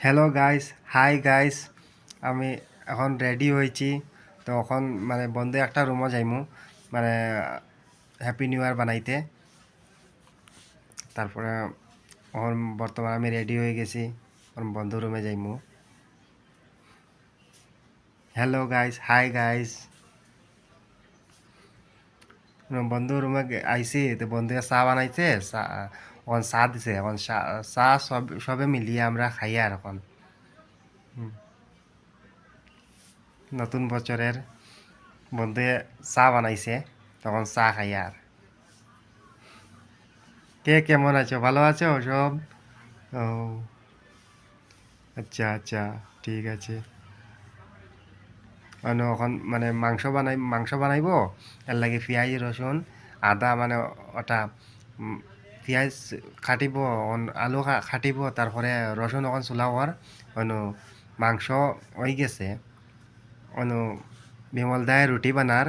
Hello guys, hi guys. আমি এখন ready হয়েছি। তো এখন মানে বন্ধু একটা রুমও যাইমু, মানে হ্যাপি নিউ ইয়ার বানাইতে। তারপরে এখন বর্তমানে আমি রেডি হয়ে গেছি, এখন বন্ধু রুমে যাইমু। Hello guys, hi guys. বন্ধু রুমে আইছি, তো বন্ধুকে চা বানাইছে, চা এখন চা দিছে, এখন চা সবে মিলিয়ে আমরা খাই আর এখন নতুন বছরের বন্ধুয়ে চা বানাইছে, তখন চা খাই আর। কে কেমন আছো, ভালো আছো সব? ও আচ্ছা আচ্ছা, ঠিক আছে। এখন মানে মাংস বানাইব। এর লাগে পেঁয়াজ রসুন আদা মানে ওটা পেঁয়াজ কাটিব, আলু কাটিব, তারপরে রসুন এখন চুলাওয়ার অনু মাংস হয়ে গেছে। অনু বিমল দায় রুটি বানার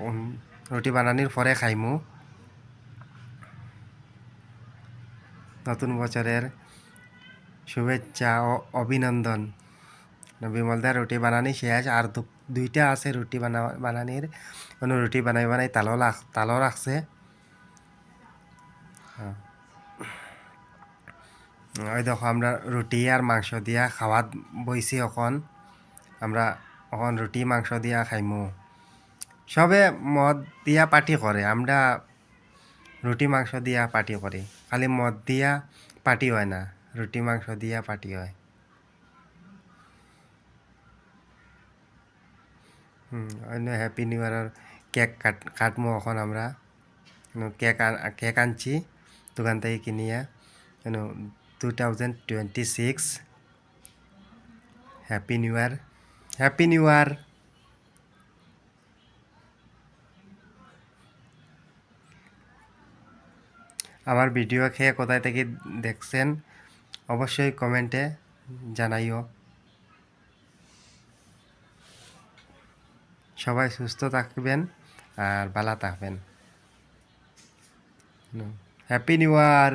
উম, রুটি বানানির পরে খাইমু নতুন বছরের শুভেচ্ছা ও অভিনন্দন। বিমলদার রুটি বানানি শেষ, আর দুইটা আছে রুটি বানানির। কোনো রুটি বানাই তালও রাখছে। হ্যাঁ। ওই দেখো আমরা রুটি আর মাংস দিয়া খাওয়াত বইছি এখন। আমরা এখন রুটি মাংস দিয়া খাইমু। সবে মদ দিয়া পার্টি করে, আমরা রুটি মাংস দিয়া পার্টি করি। খালি মদ দিয়া পার্টি হয় না, রুটি মাংস দিয়া পার্টি হয়। অন্য হ্যাপি নিউ ইয়ারের কেক কাটমো এখন আমরা। কেক আনছি দোকান থেকে কিনিয়া। 2026 হ্যাপি নিউ ইয়ার, হ্যাপি নিউ ইয়ার। আমার ভিডিও খেয়ে কোথায় থেকে দেখছেন অবশ্যই কমেন্টে জানাইও। সবাই সুস্থ থাকবেন আর ভালো থাকবেন। হ্যাপি নিউ ইয়ার,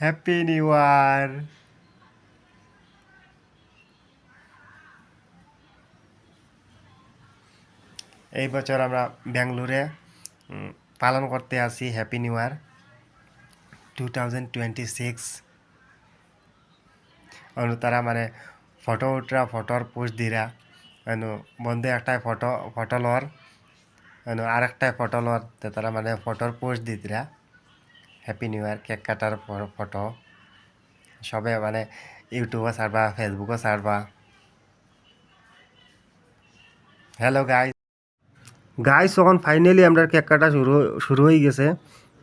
হ্যাপি নিউ ইয়ার। এই বছর আমরা ব্যাঙ্গালোরে পালন করতে আসি হ্যাপি নিউ ইয়ার 2026। তারা মানে ফটোর পোস্ট দিরা বন্ধু একটাই ফটো লর, আর একটাই ফটো লর, তো তারা মানে ফটোর পোস্ট দিতরা হ্যাপি নিউ ইয়ার কেক কাটার ফটো। সবে মানে ইউটিউবও ছাড়বা, ফেসবুকও ছাড়বা। হ্যালো গাইস, এখন ফাইনালি আমরা কেক কাটা শুরু হয়ে গেছে।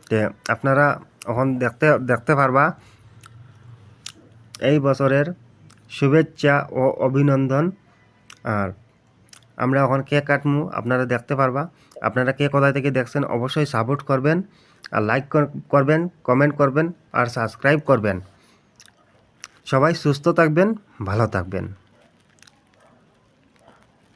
তে আপনারা এখন দেখতে পারবা এই বছরের শুভেচ্ছা ও অভিনন্দন। আর আমরা এখন কেক কাটমু, আপনারা দেখতে পারবা। আপনারা কে কোথায় থেকে দেখছেন অবশ্যই সাপোর্ট করবেন, আর লাইক করবেন, কমেন্ট করবেন, আর সাবস্ক্রাইব করবেন। সবাই সুস্থ থাকবেন, ভালো থাকবেন।